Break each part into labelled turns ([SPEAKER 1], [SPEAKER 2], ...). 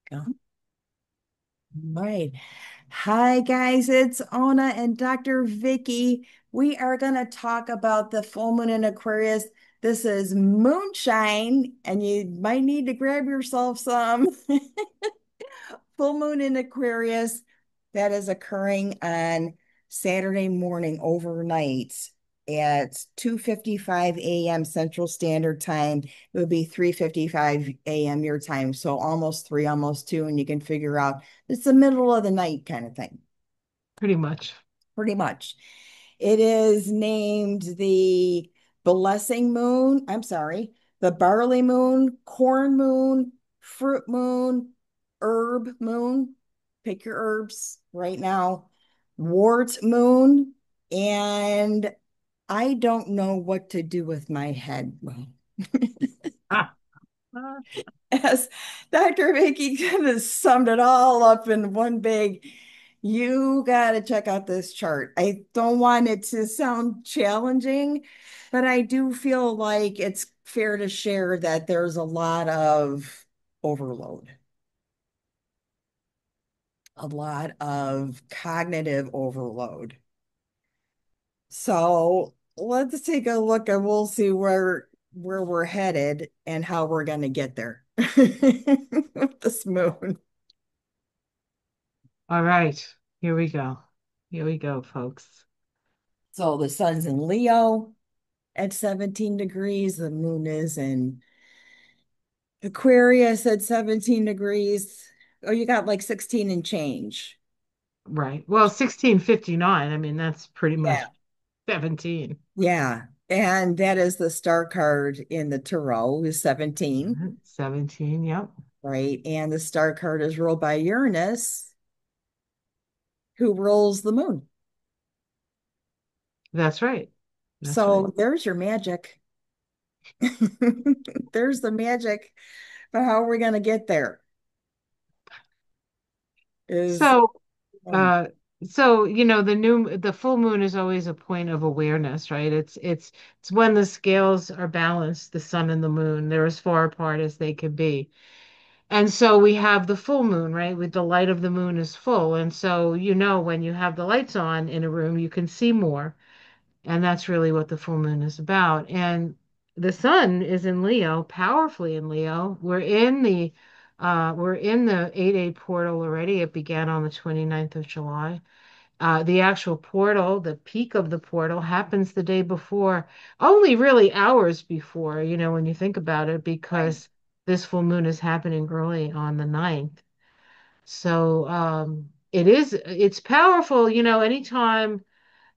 [SPEAKER 1] Go. Right. Hi, guys. It's Ona and Dr. Vicky. We are going to talk about the full moon in Aquarius. This is Moonshine, and you might need to grab yourself some. Full moon in Aquarius that is occurring on Saturday morning overnight at 2:55 a.m. Central Standard Time. It would be 3:55 a.m. your time. So almost three, almost two, and you can figure out it's the middle of the night kind of thing,
[SPEAKER 2] Pretty much.
[SPEAKER 1] pretty much. It is named the blessing moon. I'm sorry, the barley moon, corn moon, fruit moon, herb moon. Pick your herbs right now. Wart moon. And I don't know what to do with my head. Well,
[SPEAKER 2] Ah, ah.
[SPEAKER 1] as Dr. Vicky kind of summed it all up in one big, you got to check out this chart. I don't want it to sound challenging, but I do feel like it's fair to share that there's a lot of overload, a lot of cognitive overload. So let's take a look and we'll see where we're headed and how we're going to get there with this moon.
[SPEAKER 2] All right. Here we go. Here we go, folks.
[SPEAKER 1] So the sun's in Leo at 17 degrees. The moon is in Aquarius at 17 degrees. Oh, you got like 16 and change.
[SPEAKER 2] Right. Well, 1659. I mean, that's pretty much
[SPEAKER 1] Yeah.
[SPEAKER 2] 17.
[SPEAKER 1] Yeah. And that is the star card in the tarot is 17,
[SPEAKER 2] Mhm. 17. Yep.
[SPEAKER 1] right? And the star card is ruled by Uranus, who rules the moon.
[SPEAKER 2] That's right. That's right.
[SPEAKER 1] So there's your magic. There's the magic. But how are we going to get there? Is
[SPEAKER 2] So,
[SPEAKER 1] um,
[SPEAKER 2] uh, the full moon is always a point of awareness, right? It's when the scales are balanced, the sun and the moon, they're as far apart as they could be. And so we have the full moon, right? With the light of the moon is full. And so, when you have the lights on in a room, you can see more. And that's really what the full moon is about. And the sun is in Leo, powerfully in Leo. We're in the 8-8 portal already. It began on the 29th of July. The actual portal, the peak of the portal happens the day before, only really hours before, when you think about it,
[SPEAKER 1] right.
[SPEAKER 2] because this full moon is happening early on the 9th. So it's powerful, anytime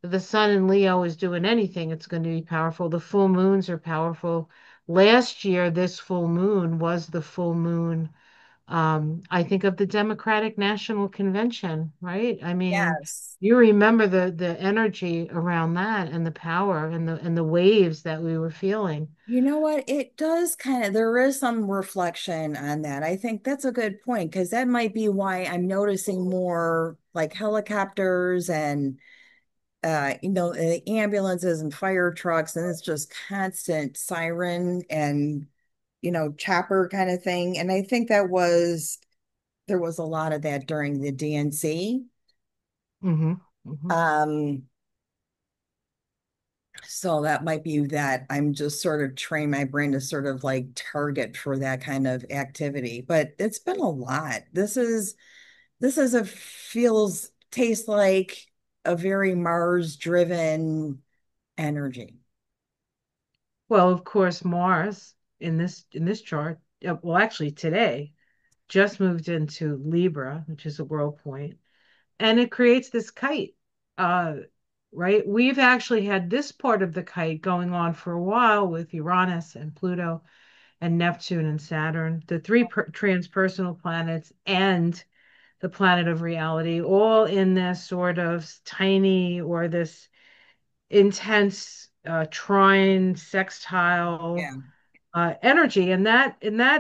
[SPEAKER 2] the sun in Leo is doing anything, it's going to be powerful. The full moons are powerful. Last year, this full moon was the full moon, I think, of the Democratic National Convention, right? I mean,
[SPEAKER 1] Yes.
[SPEAKER 2] you remember the energy around that and the power and the waves that we were feeling.
[SPEAKER 1] You know what? It does kind of, there is some reflection on that. I think that's a good point because that might be why I'm noticing more like helicopters and ambulances and fire trucks, and it's just constant siren and chopper kind of thing. And I think there was a lot of that during the DNC.
[SPEAKER 2] Hmm. Hmm.
[SPEAKER 1] Um, so that might be that I'm just sort of train my brain to sort of like target for that kind of activity. But it's been a lot. This is a feels tastes like a very Mars driven energy.
[SPEAKER 2] Well, of course, Mars in this chart, well, actually today just moved into Libra, which is a world point, and it creates this kite. Uh, right? We've actually had this part of the kite going on for a while with Uranus and Pluto and Neptune and Saturn, the three transpersonal planets and the planet of reality, all in this sort of tiny or this intense trine sextile
[SPEAKER 1] Yeah.
[SPEAKER 2] energy, and that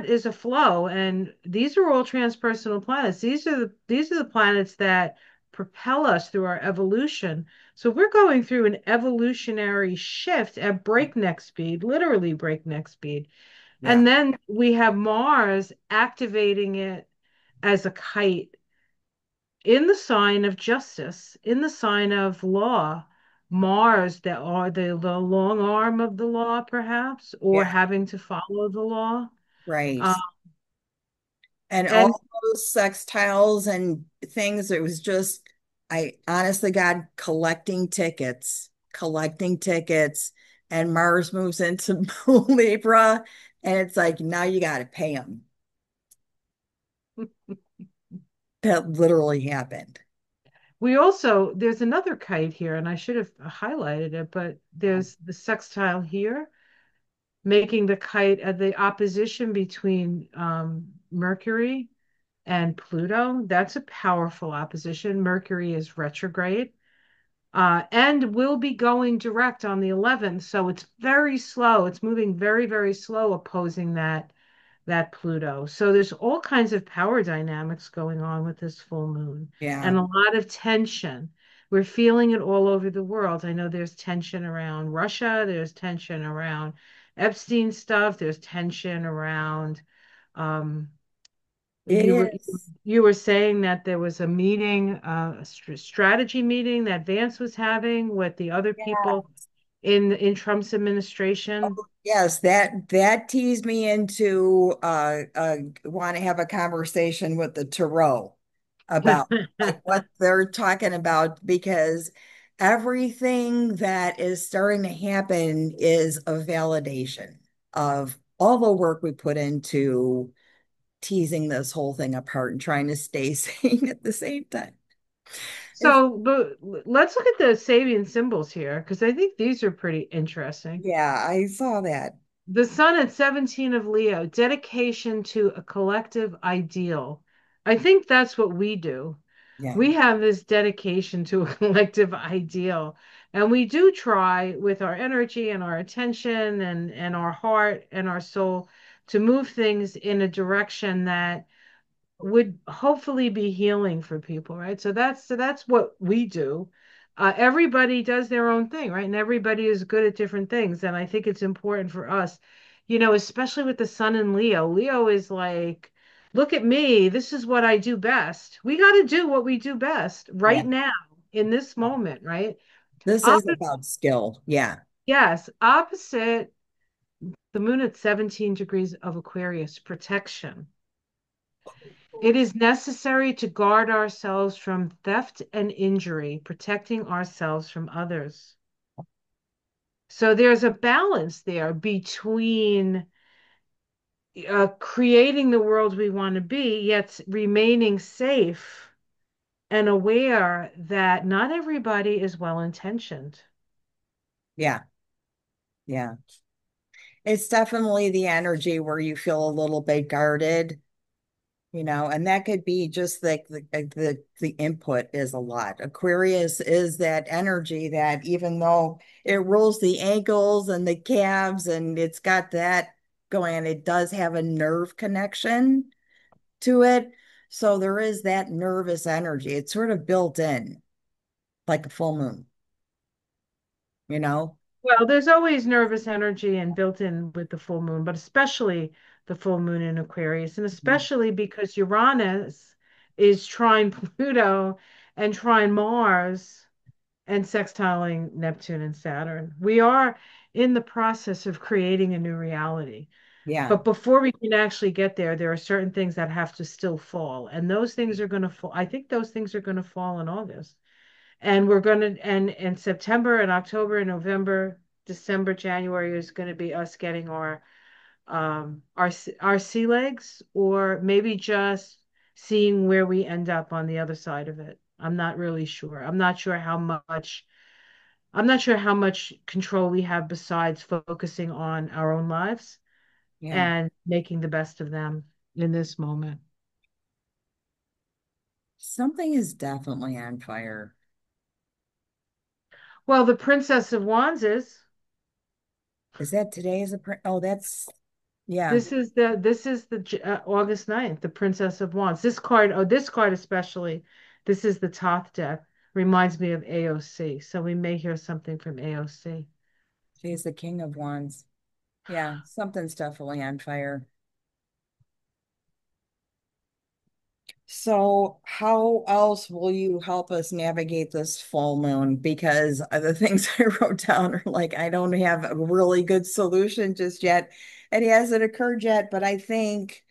[SPEAKER 2] is a flow. And these are all transpersonal planets. These are the planets that propel us through our evolution. So we're going through an evolutionary shift at breakneck speed, literally breakneck speed.
[SPEAKER 1] Yeah.
[SPEAKER 2] And then we have Mars activating it as a kite in the sign of justice, in the sign of law. Mars, that are the long arm of the law, perhaps, or
[SPEAKER 1] Yeah,
[SPEAKER 2] having to follow the law.
[SPEAKER 1] right.
[SPEAKER 2] Uh,
[SPEAKER 1] And
[SPEAKER 2] and
[SPEAKER 1] all those sextiles and things, it was just, I honestly, God, collecting tickets, and Mars moves into Libra, and it's like, now you got to pay them. That literally happened.
[SPEAKER 2] we also, there's another kite here, and I should have highlighted it, but there's the sextile here, making the kite at the opposition between Mercury and Pluto. That's a powerful opposition. Mercury is retrograde, and will be going direct on the 11th. So it's very slow. It's moving very, very slow, opposing that Pluto. So there's all kinds of power dynamics going on with this full moon
[SPEAKER 1] Yeah,
[SPEAKER 2] and a lot of tension. We're feeling it all over the world. I know there's tension around Russia, there's tension around Epstein stuff, there's tension around um,
[SPEAKER 1] it
[SPEAKER 2] you were
[SPEAKER 1] is.
[SPEAKER 2] you were saying that there was a meeting, a strategy meeting that Vance was having with the other
[SPEAKER 1] Yeah.
[SPEAKER 2] people in Trump's administration.
[SPEAKER 1] Yes, that teased me into want to have a conversation with the Tarot about like what they're talking about, because everything that is starting to happen is a validation of all the work we put into teasing this whole thing apart and trying to stay sane at the same time. It's
[SPEAKER 2] So, but let's look at the Sabian symbols here because I think these are pretty interesting.
[SPEAKER 1] yeah, I saw that.
[SPEAKER 2] The sun at 17 of Leo, dedication to a collective ideal. I think that's what we do.
[SPEAKER 1] Yeah,
[SPEAKER 2] We have this dedication to a collective ideal, and we do try with our energy and our attention and our heart and our soul to move things in a direction that would hopefully be healing for people, right? So that's what we do. Everybody does their own thing, right? And everybody is good at different things. And I think it's important for us, especially with the sun in Leo. Leo is like, look at me. This is what I do best. We got to do what we do best
[SPEAKER 1] yeah.
[SPEAKER 2] right now in this moment, right?
[SPEAKER 1] This is
[SPEAKER 2] Opposite,
[SPEAKER 1] about skill. Yeah,
[SPEAKER 2] yes, opposite the moon at 17 degrees of Aquarius, protection. It is necessary to guard ourselves from theft and injury, protecting ourselves from others. So there's a balance there between creating the world we want to be, yet remaining safe and aware that not everybody is well intentioned.
[SPEAKER 1] yeah, yeah. It's definitely the energy where you feel a little bit guarded, and that could be just like the input is a lot. Aquarius is that energy that even though it rolls the ankles and the calves and it's got that going, and it does have a nerve connection to it. So there is that nervous energy. It's sort of built in like a full moon, you know?
[SPEAKER 2] Well, there's always nervous energy and built in with the full moon, but especially the full moon in Aquarius, and especially because Uranus is trine Pluto and trine Mars and sextiling Neptune and Saturn. We are in the process of creating a new reality.
[SPEAKER 1] Yeah,
[SPEAKER 2] But before we can actually get there, there are certain things that have to still fall. And those things are going to fall. I think those things are going to fall in August. And we're going to, and in September and October and November, December, January is going to be us getting our sea legs, or maybe just seeing where we end up on the other side of it. I'm not really sure. I'm not sure how much control we have besides focusing on our own lives
[SPEAKER 1] yeah.
[SPEAKER 2] and making the best of them in this moment.
[SPEAKER 1] Something is definitely on fire.
[SPEAKER 2] Well, the Princess of Wands is.
[SPEAKER 1] Is that today is a print? Oh, that's yeah.
[SPEAKER 2] This is the August 9th, the Princess of Wands. This card especially, this is the Thoth deck. Reminds me of AOC. So we may hear something from AOC.
[SPEAKER 1] She's the king of wands. Yeah, something's definitely on fire. So, how else will you help us navigate this full moon? Because the things I wrote down are like, I don't have a really good solution just yet. It hasn't occurred yet, but I think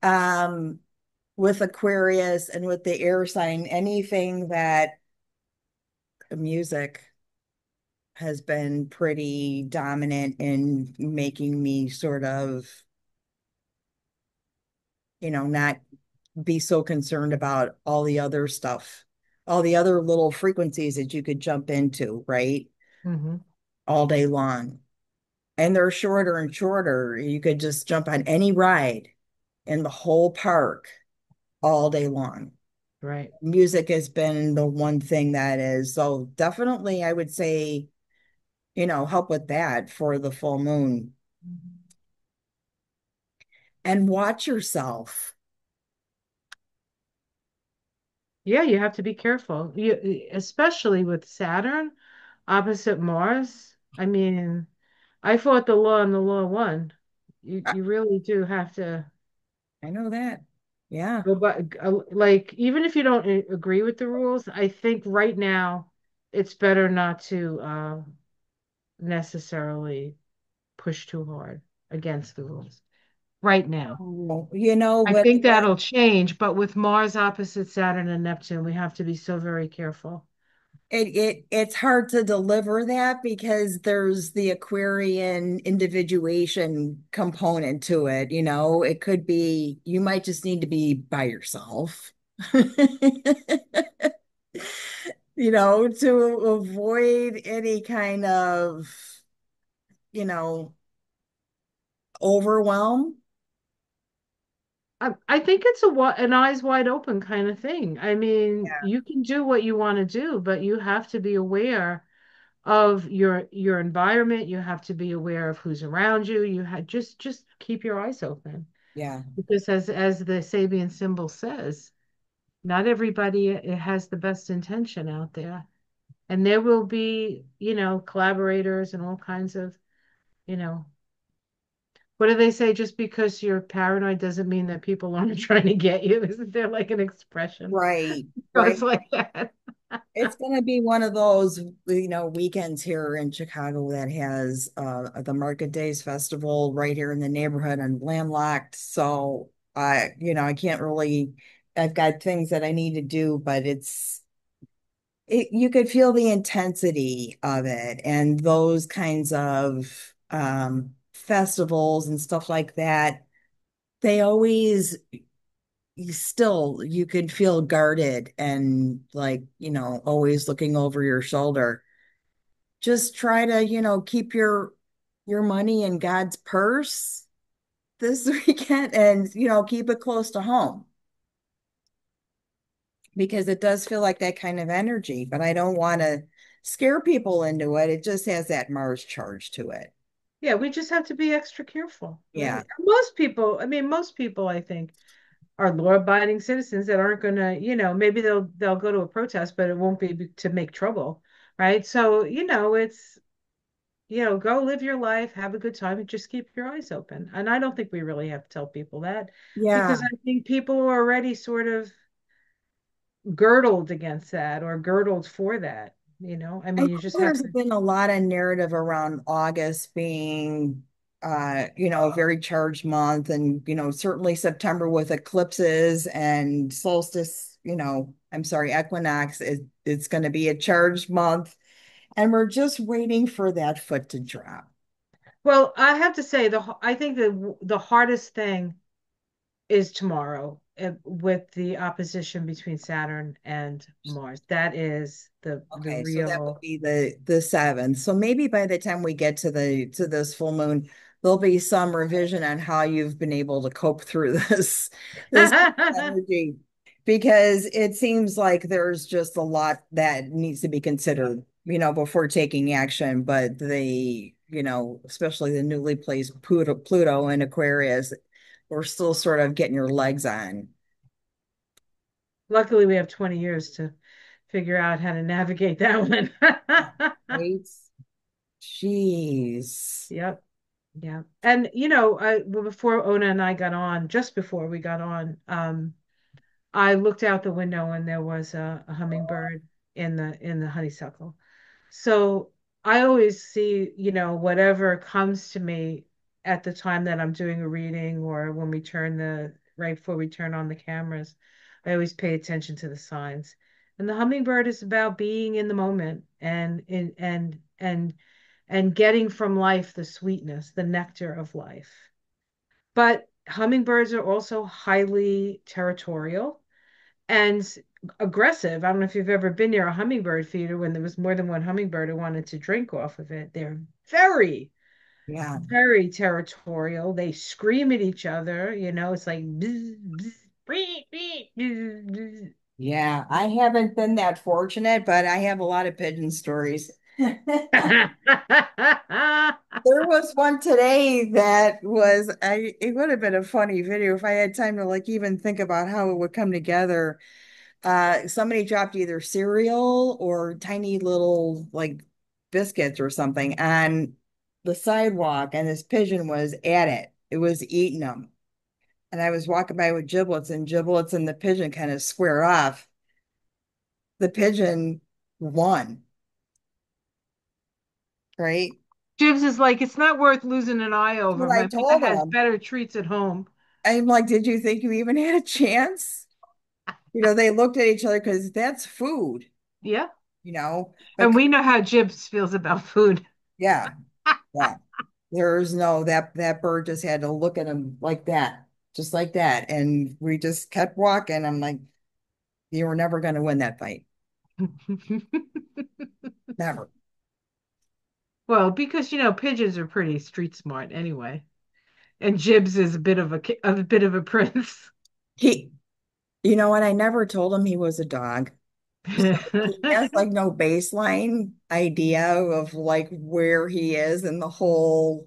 [SPEAKER 1] um, with Aquarius and with the air sign, anything that music has been pretty dominant in making me sort of, not be so concerned about all the other stuff, all the other little frequencies that you could jump into, right?
[SPEAKER 2] Hmm.
[SPEAKER 1] All day long. And they're shorter and shorter. You could just jump on any ride in the whole park all day long.
[SPEAKER 2] Right.
[SPEAKER 1] Music has been the one thing that is so definitely, I would say, help with that for the full moon and watch yourself.
[SPEAKER 2] Yeah, you have to be careful. Especially with Saturn opposite Mars. I mean, I fought the law and the law won. You
[SPEAKER 1] I,
[SPEAKER 2] you really do have to
[SPEAKER 1] I know that. Yeah.
[SPEAKER 2] go by, like, even if you don't agree with the rules, I think right now it's better not to necessarily push too hard against the rules right now.
[SPEAKER 1] Oh,
[SPEAKER 2] I
[SPEAKER 1] but
[SPEAKER 2] think that'll change, but with Mars opposite Saturn and Neptune, we have to be so very careful.
[SPEAKER 1] it's hard to deliver that because there's the Aquarian individuation component to it. It could be you might just need to be by yourself. To avoid any kind of, you know, overwhelm.
[SPEAKER 2] I think it's an eyes wide open kind of thing. I mean, you can do what you want to do, but you have to be aware of your environment. You have to be aware of who's around you. Just keep your eyes open
[SPEAKER 1] Yeah.
[SPEAKER 2] because as the Sabian symbol says, not everybody has the best intention out there, and there will be, collaborators and all kinds of, you know, what do they say? Just because you're paranoid doesn't mean that people aren't trying to get you. Isn't there like an expression?
[SPEAKER 1] Right.
[SPEAKER 2] Goes
[SPEAKER 1] Right.
[SPEAKER 2] like that.
[SPEAKER 1] It's going to be one of those, weekends here in Chicago that has the Market Days Festival right here in the neighborhood and landlocked. So I can't really, I've got things that I need to do, but you could feel the intensity of it and those kinds of festivals and stuff like that. They always you could feel guarded and like, always looking over your shoulder. Just try to, keep your money in God's purse this weekend and, keep it close to home because it does feel like that kind of energy, but I don't want to scare people into it. It just has that Mars charge to it.
[SPEAKER 2] Yeah, we just have to be extra careful,
[SPEAKER 1] Yeah.
[SPEAKER 2] right? Most people, I think, are law-abiding citizens that aren't gonna, maybe they'll go to a protest, but it won't be to make trouble, right? So, it's, go live your life, have a good time, and just keep your eyes open. And I don't think we really have to tell people that
[SPEAKER 1] Yeah.
[SPEAKER 2] because I think people are already sort of girdled against that or girdled for that, I
[SPEAKER 1] I
[SPEAKER 2] mean,
[SPEAKER 1] know
[SPEAKER 2] you just have
[SPEAKER 1] there's
[SPEAKER 2] to.
[SPEAKER 1] been a lot of narrative around August being, a very charged month, and certainly September with eclipses and solstice. I'm sorry, equinox is it's going to be a charged month, and we're just waiting for that foot to drop.
[SPEAKER 2] Well, I have to say I think the hardest thing is tomorrow with the opposition between Saturn and Mars. That is the
[SPEAKER 1] Okay, so that would
[SPEAKER 2] real.
[SPEAKER 1] be the seventh. So maybe by the time we get to this full moon, there'll be some revision on how you've been able to cope through this energy because it seems like there's just a lot that needs to be considered, before taking action. But especially the newly placed Pluto in Aquarius, we're still sort of getting your legs on.
[SPEAKER 2] Luckily, we have 20 years to figure out how to navigate that one.
[SPEAKER 1] Right? Jeez.
[SPEAKER 2] Yep. Yeah. And well, before Ona and I got on, just before we got on, I looked out the window and there was a hummingbird in the honeysuckle. So I always see, whatever comes to me at the time that I'm doing a reading or when we turn the right before we turn on the cameras, I always pay attention to the signs. And the hummingbird is about being in the moment and getting from life the sweetness, the nectar of life. But hummingbirds are also highly territorial and aggressive. I don't know if you've ever been near a hummingbird feeder when there was more than one hummingbird who wanted to drink off of it. They're very,
[SPEAKER 1] Yeah.
[SPEAKER 2] very territorial. They scream at each other. It's like bzz, bzz, beep, beep, bzz, bzz.
[SPEAKER 1] Yeah, I haven't been that fortunate, but I have a lot of pigeon stories. There was one today that it would have been a funny video if I had time to like even think about how it would come together. Somebody dropped either cereal or tiny little like biscuits or something on the sidewalk, and this pigeon was at it. It was eating them. And I was walking by with giblets and the pigeon kind of square off. The pigeon won, right?
[SPEAKER 2] Jibs is like, it's not worth losing an eye
[SPEAKER 1] That's
[SPEAKER 2] over.
[SPEAKER 1] what I
[SPEAKER 2] My mother
[SPEAKER 1] told
[SPEAKER 2] has
[SPEAKER 1] him.
[SPEAKER 2] better treats at home.
[SPEAKER 1] I'm like, did you think you even had a chance? They looked at each other because that's food,
[SPEAKER 2] Yeah.
[SPEAKER 1] you know.
[SPEAKER 2] And
[SPEAKER 1] But
[SPEAKER 2] we know how Jibs feels about food.
[SPEAKER 1] yeah, yeah. There's no that bird just had to look at him like that, just like that. And we just kept walking. I'm like, you were never going to win that fight. Never.
[SPEAKER 2] Well, because pigeons are pretty street smart anyway. And Jibs is a bit of a prince.
[SPEAKER 1] He, you know what? I never told him he was a dog. So he has like no baseline idea of like where he is in the whole,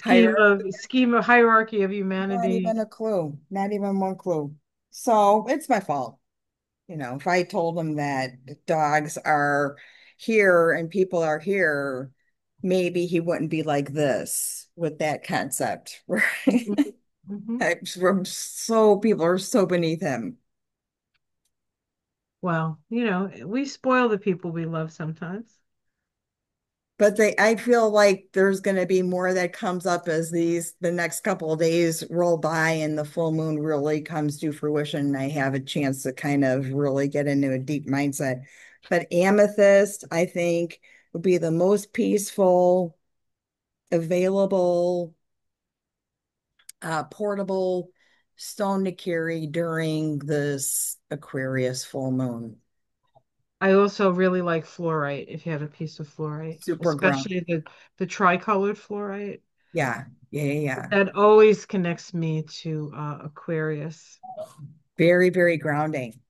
[SPEAKER 1] hierarchy.
[SPEAKER 2] Scheme of hierarchy of
[SPEAKER 1] Not
[SPEAKER 2] humanity.
[SPEAKER 1] even a clue, not even one clue. So it's my fault. If I told him that dogs are here and people are here, maybe he wouldn't be like this with that concept. Right?
[SPEAKER 2] Mhm. Mhm.
[SPEAKER 1] People are so beneath him.
[SPEAKER 2] Well, we spoil the people we love sometimes.
[SPEAKER 1] But I feel like there's going to be more that comes up as the next couple of days roll by and the full moon really comes to fruition. And I have a chance to kind of really get into a deep mindset. But amethyst, I think, would be the most peaceful, available, portable stone to carry during this Aquarius full moon.
[SPEAKER 2] I also really like fluorite if you have a piece of fluorite,
[SPEAKER 1] Super
[SPEAKER 2] especially
[SPEAKER 1] grounding.
[SPEAKER 2] the tricolored fluorite.
[SPEAKER 1] Yeah, yeah, yeah, yeah.
[SPEAKER 2] That always connects me to Aquarius.
[SPEAKER 1] Very, very grounding.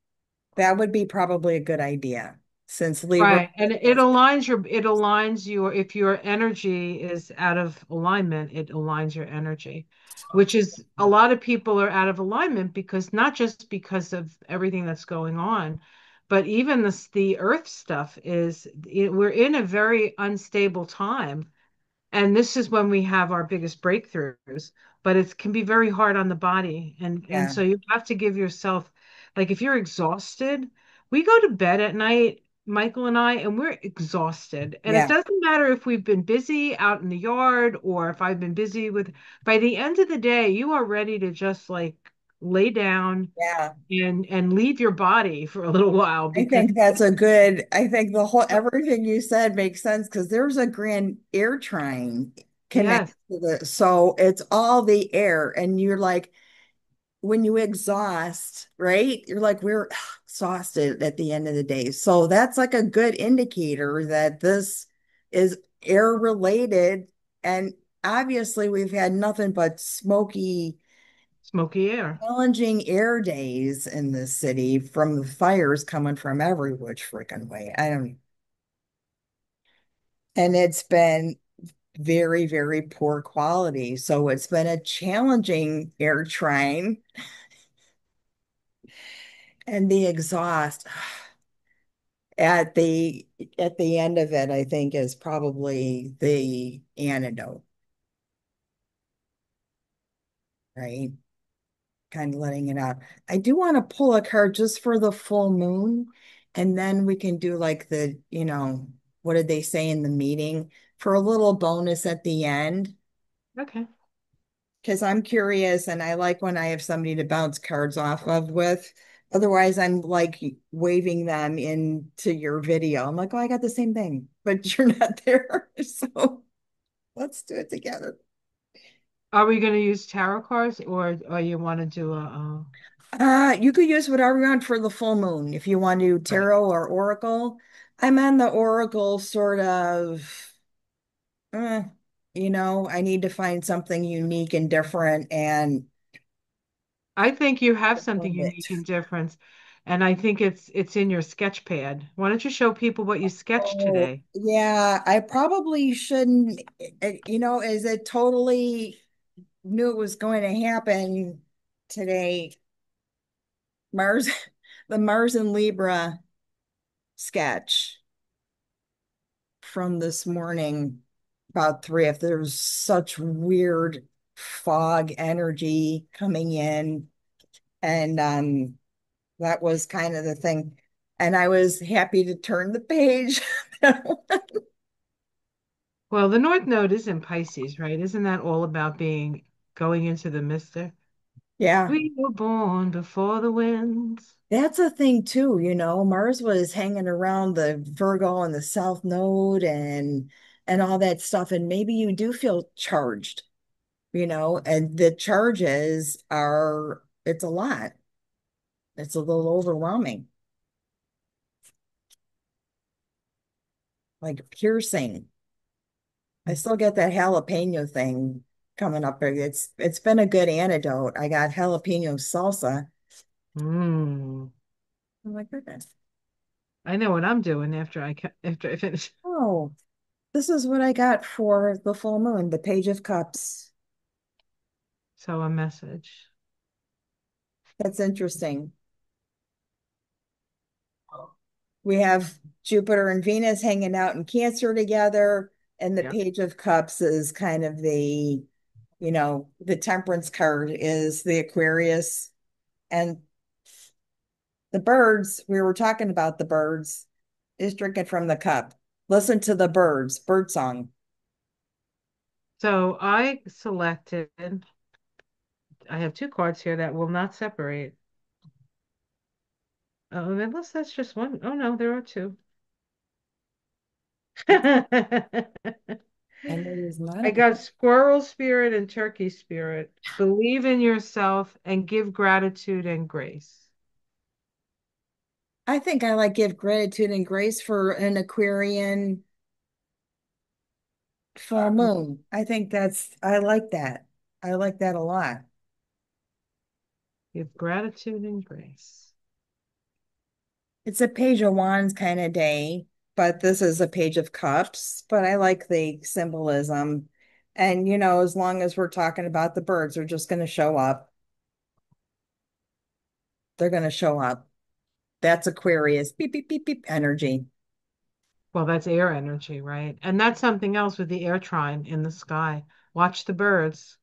[SPEAKER 1] That would be probably a good idea since Libra
[SPEAKER 2] Right. And
[SPEAKER 1] is,
[SPEAKER 2] it aligns if your energy is out of alignment, it aligns your energy, which is a lot of people are out of alignment because not just because of everything that's going on, but even the earth stuff we're in a very unstable time. And this is when we have our biggest breakthroughs, but it can be very hard on the body. And
[SPEAKER 1] yeah,
[SPEAKER 2] so you have to give yourself, like if you're exhausted, we go to bed at night, Michael and I, and we're exhausted. And it
[SPEAKER 1] yeah,
[SPEAKER 2] doesn't matter if we've been busy out in the yard or if I've been busy by the end of the day, you are ready to just like lay down
[SPEAKER 1] yeah.
[SPEAKER 2] and leave your body for a little while because
[SPEAKER 1] I think everything you said makes sense because there's a grand air trine connected
[SPEAKER 2] yes,
[SPEAKER 1] to this. So it's all the air. And you're like, when you exhaust, right? You're like, we're exhausted at the end of the day. So that's like a good indicator that this is air related. And obviously, we've had nothing but smoky,
[SPEAKER 2] smoky air.
[SPEAKER 1] challenging air days in this city from the fires coming from every which freaking way. I don't, and it's been very, very poor quality. So it's been a challenging air train and the exhaust. at the at the end of it, I think is probably the antidote, right? kind of letting it out. I do want to pull a card just for the full moon, and then we can do like what did they say in the meeting for a little bonus at the end?
[SPEAKER 2] Okay.
[SPEAKER 1] Because I'm curious and I like when I have somebody to bounce cards off of with. Otherwise, I'm like waving them into your video. I'm like, oh, I got the same thing, but you're not there. So let's do it together.
[SPEAKER 2] Are we going to use tarot cards or you want to do
[SPEAKER 1] You could use whatever you want for the full moon. If you want to do
[SPEAKER 2] right.
[SPEAKER 1] tarot or oracle, I'm on the oracle sort of, eh, I need to find something unique and different and
[SPEAKER 2] I think you have something
[SPEAKER 1] love it.
[SPEAKER 2] unique and different, and I think it's in your sketch pad. Why don't you show people what you sketched
[SPEAKER 1] Oh,
[SPEAKER 2] today?
[SPEAKER 1] yeah, I probably shouldn't, is it totally knew it was going to happen today. Mars, the Mars and Libra sketch from this morning about three. If there's such weird fog energy coming in, and that was kind of the thing. And I was happy to turn the page.
[SPEAKER 2] Well, the North Node is in Pisces, right? Isn't that all about being going into the mystic?
[SPEAKER 1] Yeah,
[SPEAKER 2] We were born before the winds.
[SPEAKER 1] that's a thing too. Mars was hanging around the Virgo and the South Node and all that stuff. And maybe you do feel charged, and the charges are it's a lot. It's a little overwhelming, like piercing. I still get that jalapeno thing coming up. It's been a good antidote. I got jalapeno salsa.
[SPEAKER 2] Mm.
[SPEAKER 1] Oh my goodness.
[SPEAKER 2] I know what I'm doing after I finish.
[SPEAKER 1] Oh, this is what I got for the full moon, the Page of Cups.
[SPEAKER 2] So a message.
[SPEAKER 1] That's interesting. We have Jupiter and Venus hanging out in Cancer together, and the
[SPEAKER 2] Yeah.
[SPEAKER 1] Page of Cups is kind of the Temperance card is the Aquarius. And the birds, we were talking about the birds, is drinking from the cup. Listen to the birds, bird song.
[SPEAKER 2] So I selected, I have two cards here that will not separate. Oh, unless that's just one. Oh no, there are two.
[SPEAKER 1] And it is not
[SPEAKER 2] I
[SPEAKER 1] a,
[SPEAKER 2] got squirrel spirit and turkey spirit. Believe in yourself and give gratitude and grace.
[SPEAKER 1] I think I like give gratitude and grace for an Aquarian full moon. I like that. I like that a lot.
[SPEAKER 2] Give gratitude and grace.
[SPEAKER 1] It's a page of wands kind of day, but this is a page of cups. But I like the symbolism. And, as long as we're talking about the birds, they're just going to show up. They're going to show up. That's Aquarius. Beep, beep, beep, beep energy.
[SPEAKER 2] Well, that's air energy, right? And that's something else with the air trine in the sky. Watch the birds.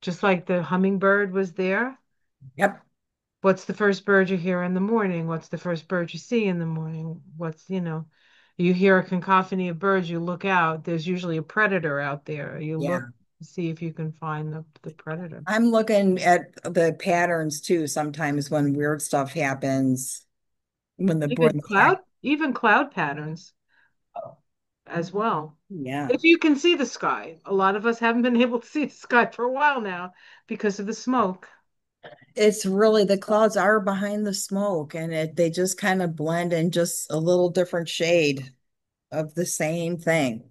[SPEAKER 2] Just like the hummingbird was there.
[SPEAKER 1] Yep.
[SPEAKER 2] What's the first bird you hear in the morning? What's the first bird you see in the morning? You hear a cacophony of birds, you look out, there's usually a predator out there. You look
[SPEAKER 1] Yeah.
[SPEAKER 2] to see if you can find the predator.
[SPEAKER 1] I'm looking at the patterns too sometimes when weird stuff happens, when the act.
[SPEAKER 2] Even cloud patterns as well.
[SPEAKER 1] Yeah.
[SPEAKER 2] If you can see the sky, a lot of us haven't been able to see the sky for a while now because of the smoke.
[SPEAKER 1] It's really the clouds are behind the smoke and they just kind of blend in just a little different shade of the same thing.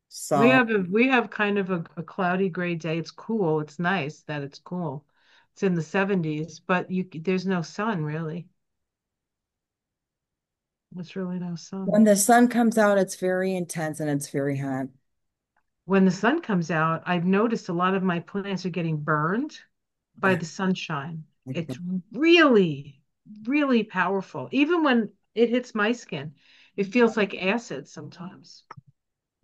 [SPEAKER 1] So
[SPEAKER 2] We have kind of a cloudy gray day. It's cool. It's nice that it's cool. It's in the 70s, but there's no sun really. There's really no sun.
[SPEAKER 1] when the sun comes out, it's very intense and it's very hot.
[SPEAKER 2] When the sun comes out, I've noticed a lot of my plants are getting burned by
[SPEAKER 1] Yeah.
[SPEAKER 2] the sunshine. It's really, really powerful. Even when it hits my skin, it feels like acid sometimes.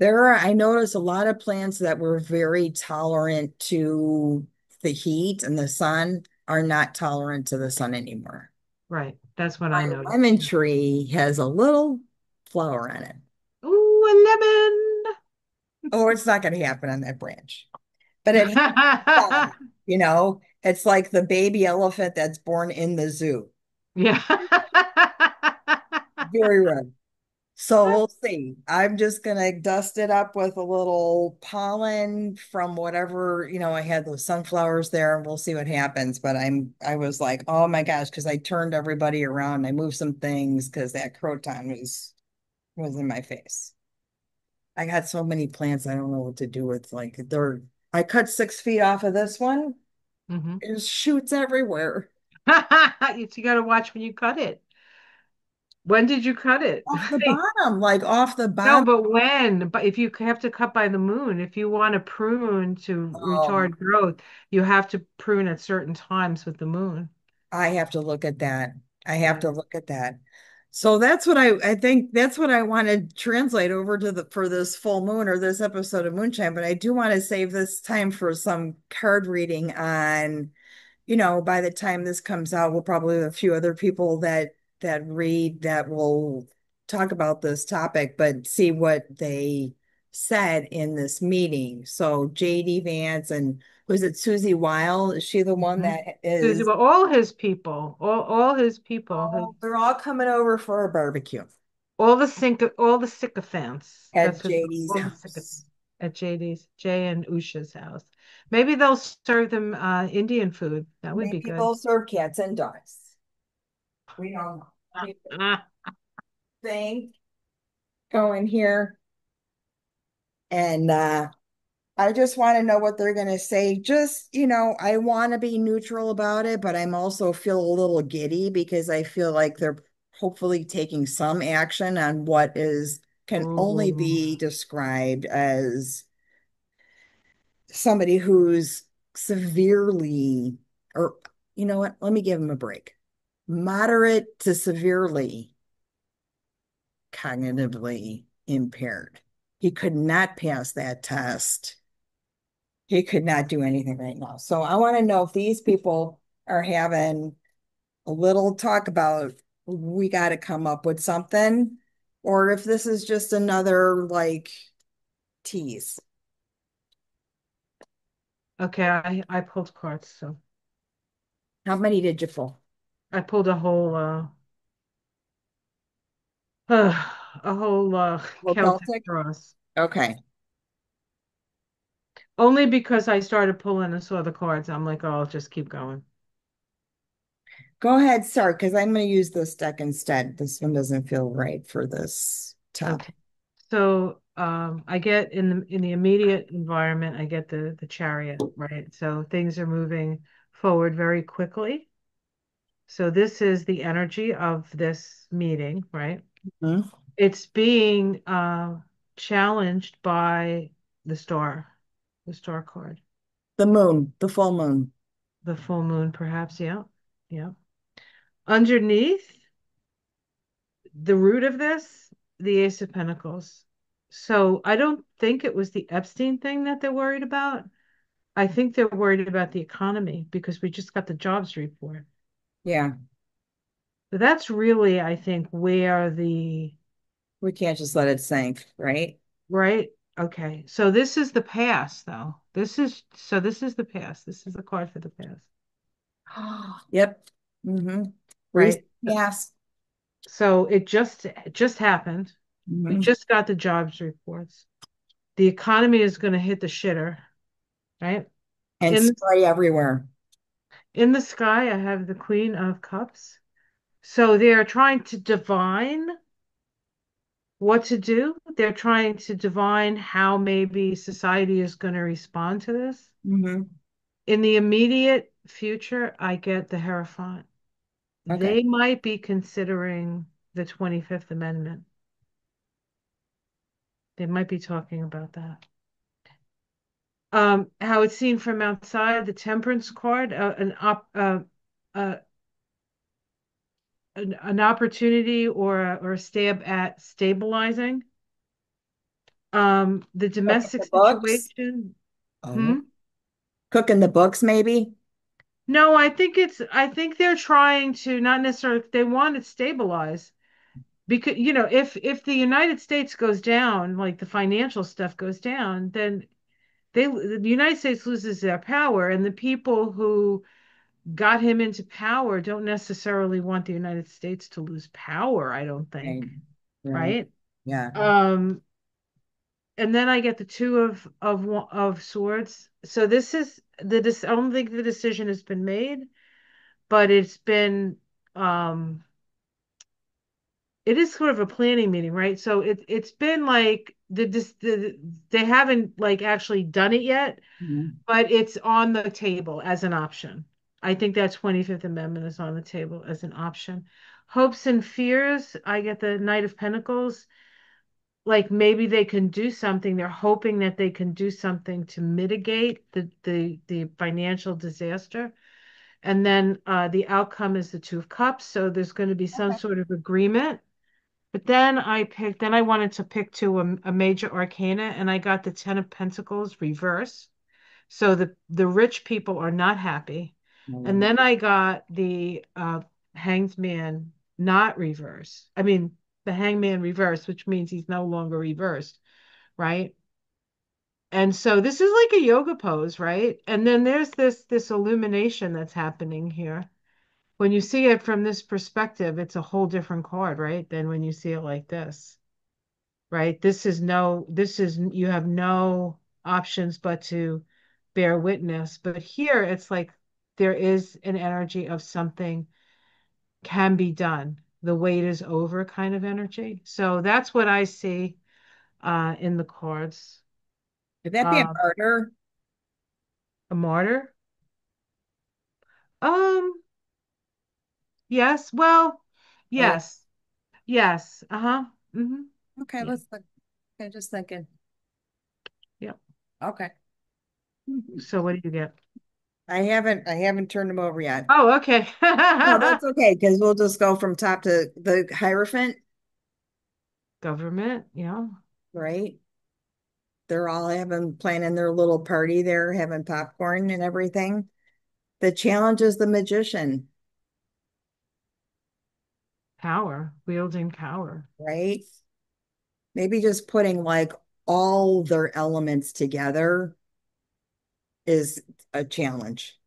[SPEAKER 1] I noticed a lot of plants that were very tolerant to the heat and the sun. are not tolerant to the sun anymore.
[SPEAKER 2] Right. That's what I
[SPEAKER 1] My
[SPEAKER 2] noticed.
[SPEAKER 1] lemon tree has a little flower on it.
[SPEAKER 2] Ooh, a lemon.
[SPEAKER 1] Oh, it's not going to happen on that branch, but it has some, it's like the baby elephant that's born in the zoo.
[SPEAKER 2] Yeah.
[SPEAKER 1] Very rare. So we'll see. I'm just gonna dust it up with a little pollen from whatever, I had those sunflowers there and we'll see what happens. But I was like, oh my gosh, because I turned everybody around. I moved some things because that croton was in my face. I got so many plants, I don't know what to do with like I cut 6 feet off of this one.
[SPEAKER 2] Hmm.
[SPEAKER 1] There's shoots everywhere.
[SPEAKER 2] You got to watch when you cut it. When did you cut it?
[SPEAKER 1] Off the bottom, like off the
[SPEAKER 2] No,
[SPEAKER 1] bottom.
[SPEAKER 2] but when? But if you have to cut by the moon, if you want to prune to
[SPEAKER 1] Oh,
[SPEAKER 2] retard growth, you have to prune at certain times with the moon.
[SPEAKER 1] I have to look at that. I have
[SPEAKER 2] Yeah.
[SPEAKER 1] to look at that. So that's what I think that's what I want to translate over to the for this full moon or this episode of Moonshine, but I do want to save this time for some card reading on, by the time this comes out, we'll probably have a few other people that read that will talk about this topic, but see what they said in this meeting. So JD Vance and was it Susie Weil? Is she the one
[SPEAKER 2] Hmm.
[SPEAKER 1] that
[SPEAKER 2] Susie,
[SPEAKER 1] is
[SPEAKER 2] well, all his people, all his people,
[SPEAKER 1] Oh, they're all coming over for a barbecue
[SPEAKER 2] all the sycophants.
[SPEAKER 1] at
[SPEAKER 2] That's what
[SPEAKER 1] JD's
[SPEAKER 2] all the sycophants
[SPEAKER 1] house.
[SPEAKER 2] at JD's, Jay and Usha's house. Maybe they'll serve them Indian food. That would be
[SPEAKER 1] Maybe
[SPEAKER 2] good.
[SPEAKER 1] they'll serve cats and dogs. We don't know. Keep the
[SPEAKER 2] Ah,
[SPEAKER 1] thing going here. And I just want to know what they're going to say. Just, I want to be neutral about it, but I'm also feel a little giddy because I feel like they're hopefully taking some action on what is can only
[SPEAKER 2] ooh.
[SPEAKER 1] be described as somebody who's severely, or you know what? Let me give him a break. Moderate to severely cognitively impaired. He could not pass that test. He could not do anything right now. So I want to know if these people are having a little talk about we got to come up with something, or if this is just another like tease.
[SPEAKER 2] Okay, I pulled cards, so
[SPEAKER 1] How many did you pull?
[SPEAKER 2] I pulled a whole
[SPEAKER 1] Well,
[SPEAKER 2] Celtic
[SPEAKER 1] Celtic?
[SPEAKER 2] cross.
[SPEAKER 1] Okay.
[SPEAKER 2] Only because I started pulling and saw the cards. I'm like, oh, I'll just keep going.
[SPEAKER 1] Go ahead, start, because I'm going to use this deck instead. This one doesn't feel right for this top.
[SPEAKER 2] Okay. So I get in the immediate environment, I get the chariot, right? So things are moving forward very quickly. So this is the energy of this meeting, right?
[SPEAKER 1] Mhm.
[SPEAKER 2] It's being challenged by the the star card,
[SPEAKER 1] The moon, the full moon.
[SPEAKER 2] the full moon, perhaps. Yeah, yeah. Underneath the root of this, the Ace of Pentacles. So I don't think it was the Epstein thing that they're worried about. I think they're worried about the economy because we just got the jobs report.
[SPEAKER 1] Yeah,
[SPEAKER 2] So that's really, I think, where the
[SPEAKER 1] we can't just let it sink, right?
[SPEAKER 2] right. Okay. So this is the past, though. This is the past. This is a card for the past,
[SPEAKER 1] Yep. Mm-hmm. Recent,
[SPEAKER 2] right?
[SPEAKER 1] yes.
[SPEAKER 2] So it just happened. We
[SPEAKER 1] Hmm.
[SPEAKER 2] just got the jobs reports. The economy is going to hit the shitter, right?
[SPEAKER 1] And
[SPEAKER 2] In
[SPEAKER 1] spray everywhere.
[SPEAKER 2] in the sky, I have the Queen of Cups. So they're trying to divine what to do. They're trying to divine how maybe society is going to respond to this.
[SPEAKER 1] Hmm.
[SPEAKER 2] In the immediate future, I get the Hierophant.
[SPEAKER 1] Okay.
[SPEAKER 2] They might be considering the 25th Amendment. They might be talking about that. How it's seen from outside, the Temperance card, uh, an opportunity or a stab at stabilizing. The
[SPEAKER 1] Cooking
[SPEAKER 2] domestic
[SPEAKER 1] the books.
[SPEAKER 2] situation. Hmm?
[SPEAKER 1] Oh. Cooking the books, maybe.
[SPEAKER 2] No, I think they're trying to not necessarily they want to stabilize because if the United States goes down, like the financial stuff goes down, then the United States loses their power, and the people who got him into power don't necessarily want the United States to lose power, I don't think,
[SPEAKER 1] Right. Right.
[SPEAKER 2] right?
[SPEAKER 1] Yeah.
[SPEAKER 2] Um, and then I get the two of swords. So this is I don't think the decision has been made, but um it is sort of a planning meeting, right? So it's been like they haven't like actually done it yet,
[SPEAKER 1] Mhm.
[SPEAKER 2] but it's on the table as an option. I think that 25th Amendment is on the table as an option. Hopes and fears, I get the Knight of Pentacles. Like maybe they can do something. They're hoping that they can do something to mitigate the financial disaster. And then the outcome is the Two of Cups. So there's going to be some
[SPEAKER 1] Okay.
[SPEAKER 2] sort of agreement. But then I wanted to pick a major arcana, and I got the Ten of Pentacles reverse. So the rich people are not happy. And
[SPEAKER 1] Mm.
[SPEAKER 2] then I got the Hanged Man not reverse. I mean, the Hangman reverse, which means he's no longer reversed, right? And so this is like a yoga pose, right? And then there's this illumination that's happening here. When you see it from this perspective, it's a whole different card, right? Than when you see it like this, right? This is, you have no options but to bear witness. But here it's like there is an energy of something can be done. The wait is over kind of energy. So that's what I see in the cards.
[SPEAKER 1] Could that be a
[SPEAKER 2] Um,
[SPEAKER 1] murder?
[SPEAKER 2] a martyr? Um, yes. Well,
[SPEAKER 1] Like,
[SPEAKER 2] yes. Yes. Uh-huh. Hmm.
[SPEAKER 1] okay,
[SPEAKER 2] Yeah.
[SPEAKER 1] let's look. I'm just thinking.
[SPEAKER 2] Yep.
[SPEAKER 1] Okay.
[SPEAKER 2] So what do you get?
[SPEAKER 1] I haven't turned them over yet.
[SPEAKER 2] Oh, okay.
[SPEAKER 1] No, that's okay because we'll just go from top to the Hierophant,
[SPEAKER 2] Government, yeah.
[SPEAKER 1] right? They're all having planning their little party there, having popcorn and everything. The challenge is the magician,
[SPEAKER 2] Power, wielding power.
[SPEAKER 1] right? Maybe just putting like all their elements together is a challenge.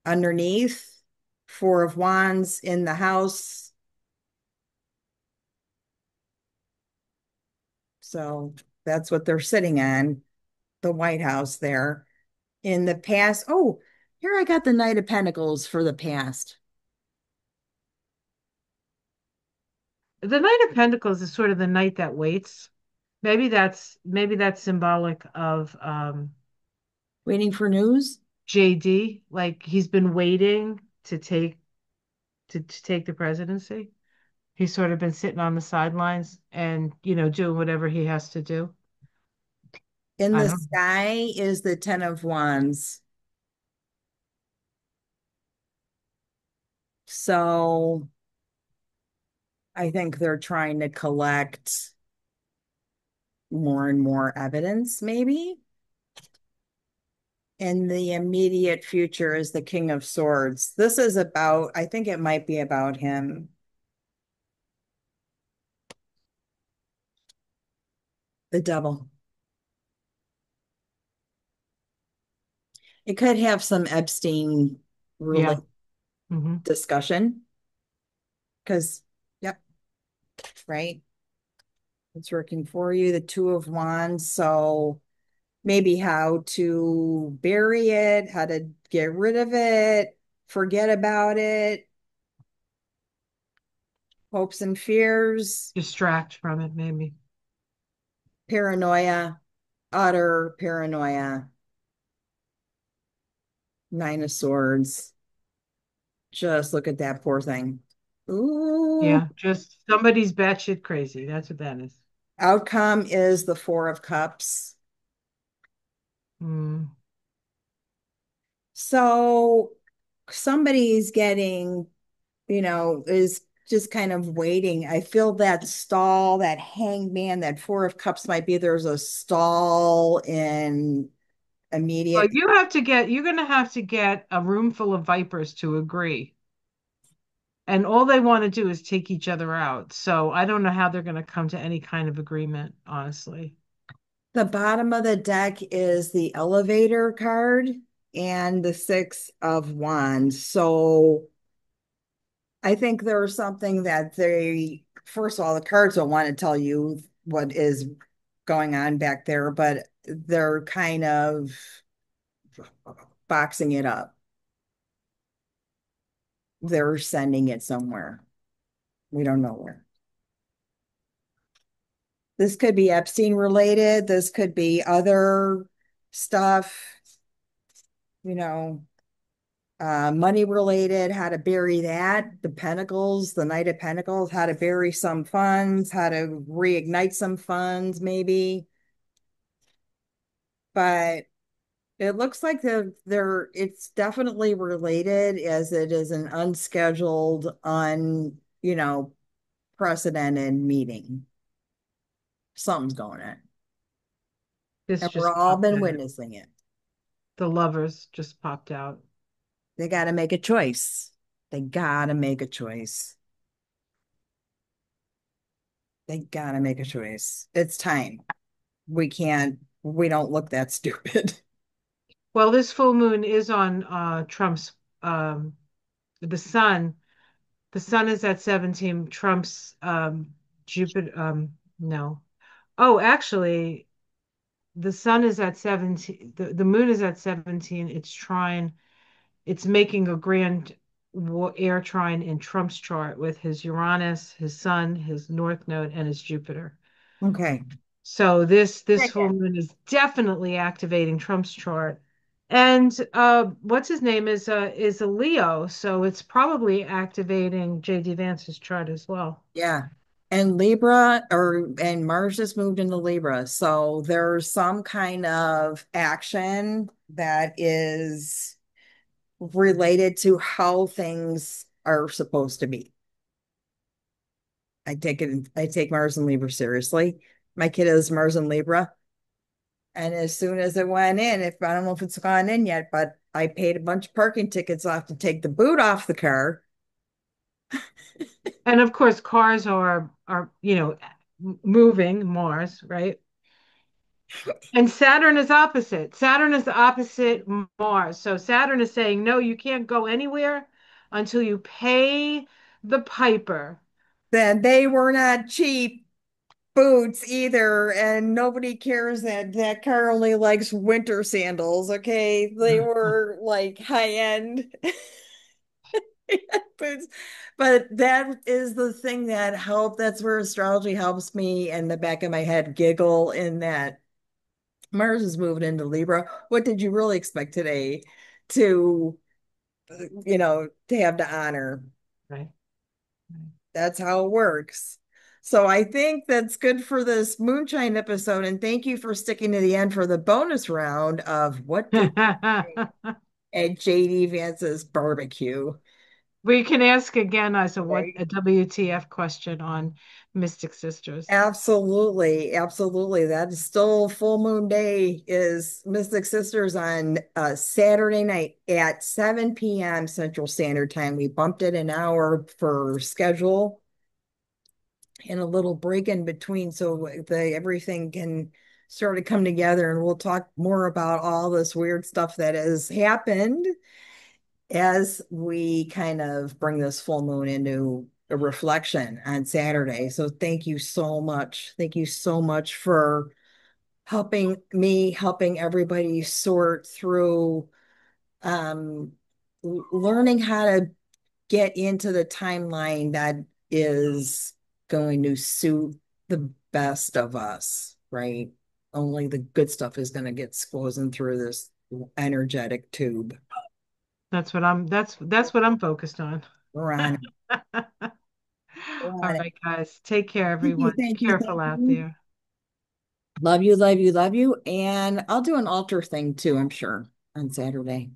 [SPEAKER 1] Underneath, Four of Wands in the house. So that's what they're sitting on, the White House there. In the past, oh, here I got the Knight of Pentacles for the past.
[SPEAKER 2] The Knight of Pentacles is sort of the knight that waits. Maybe that's symbolic of
[SPEAKER 1] Waiting for news.
[SPEAKER 2] JD. Like he's been waiting to take the presidency. He's sort of been sitting on the sidelines and, doing whatever he has to do.
[SPEAKER 1] In
[SPEAKER 2] I
[SPEAKER 1] the
[SPEAKER 2] don't
[SPEAKER 1] sky is the Ten of Wands. So I think they're trying to collect more and more evidence, maybe. In the immediate future is the King of Swords. This is about, I think it might be about him, the devil. It could have some Epstein
[SPEAKER 2] yeah.
[SPEAKER 1] really
[SPEAKER 2] Hmm.
[SPEAKER 1] discussion because, yep, right. It's working for you, the Two of Wands. So maybe how to bury it, how to get rid of it, forget about it, hopes and fears,
[SPEAKER 2] Distract from it, maybe.
[SPEAKER 1] paranoia, utter paranoia, Nine of Swords. Just look at that poor thing. Ooh.
[SPEAKER 2] Yeah, just somebody's batshit crazy. That's what that is.
[SPEAKER 1] Outcome is the Four of Cups.
[SPEAKER 2] Mm,
[SPEAKER 1] So somebody's getting, is just kind of waiting. I feel that stall, that hangman, that Four of Cups might be there's a stall in
[SPEAKER 2] Well,
[SPEAKER 1] immediate.
[SPEAKER 2] you're going to have to get a room full of vipers to agree. And all they want to do is take each other out. So I don't know how they're going to come to any kind of agreement, honestly.
[SPEAKER 1] The bottom of the deck is the elevator card and the Six of Wands. So I think there's something that first of all, the cards don't want to tell you what is going on back there, but they're kind of boxing it up. They're sending it somewhere. We don't know where. This could be Epstein related. This could be other stuff, you know, money related, how to bury that, the Pentacles, the Knight of Pentacles, how to bury some funds, how to reignite some funds, maybe. But it looks like it's definitely related as it is an unscheduled, precedented meeting. Something's going on.
[SPEAKER 2] This
[SPEAKER 1] And we're
[SPEAKER 2] just
[SPEAKER 1] all
[SPEAKER 2] popped
[SPEAKER 1] been
[SPEAKER 2] out.
[SPEAKER 1] witnessing it.
[SPEAKER 2] The lovers just popped out.
[SPEAKER 1] They got to make a choice. They got to make a choice. They got to make a choice. It's time. We don't look that stupid.
[SPEAKER 2] Well, this full moon is on Trump's the sun. The sun is at 17. Trump's Jupiter no. Oh, actually, the sun is at 17. The moon is at 17. It's trine. It's making a grand air trine in Trump's chart with his Uranus, his sun, his north node, and his Jupiter.
[SPEAKER 1] Okay.
[SPEAKER 2] So this full
[SPEAKER 1] Okay.
[SPEAKER 2] moon is definitely activating Trump's chart. And what's his name is a Leo, so it's probably activating JD Vance's chart as well.
[SPEAKER 1] Yeah. And and Mars just moved into Libra. So there's some kind of action that is related to how things are supposed to be. I take Mars and Libra seriously. My kid is Mars and Libra. And as soon as it went in, if I don't know if it's gone in yet, but I paid a bunch of parking tickets off to take the boot off the car.
[SPEAKER 2] And of course, cars are moving Mars, right? And Saturn is opposite. Saturn is opposite Mars. So Saturn is saying, no, you can't go anywhere until you pay the piper.
[SPEAKER 1] Then they were not cheap boots either, and nobody cares that that car only likes winter sandals. Okay, they were like high end boots, but that is the thing that helped. That's where astrology helps me in the back of my head giggle in that Mars is moving into Libra. What did you really expect today to, to have to honor?
[SPEAKER 2] Right. Right.
[SPEAKER 1] That's how it works. So I think that's good for this Moonshine episode. And thank you for sticking to the end for the bonus round of what did at JD Vance's barbecue,
[SPEAKER 2] We can ask again as
[SPEAKER 1] right?
[SPEAKER 2] a WTF question on Mystic Sisters.
[SPEAKER 1] Absolutely, absolutely. That is still full moon day is Mystic Sisters on Saturday night at 7 p.m. Central Standard Time. We bumped it an hour for schedule and a little break in between so the everything can sort of come together, and we'll talk more about all this weird stuff that has happened as we kind of bring this full moon into a reflection on Saturday. So thank you so much. Thank you so much for helping everybody sort through um learning how to get into the timeline that is going to suit the best of us, right? Only the good stuff is going to get squozen through this energetic tube.
[SPEAKER 2] That's what I'm focused on.
[SPEAKER 1] We're on it. We're
[SPEAKER 2] All
[SPEAKER 1] on it.
[SPEAKER 2] right, guys. Take care,
[SPEAKER 1] Thank you,
[SPEAKER 2] everyone. Be
[SPEAKER 1] thank you,
[SPEAKER 2] careful
[SPEAKER 1] thank
[SPEAKER 2] out
[SPEAKER 1] you.
[SPEAKER 2] there.
[SPEAKER 1] Love you, love you, love you. And I'll do an altar thing too, I'm sure, on Saturday.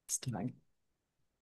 [SPEAKER 1] It's time.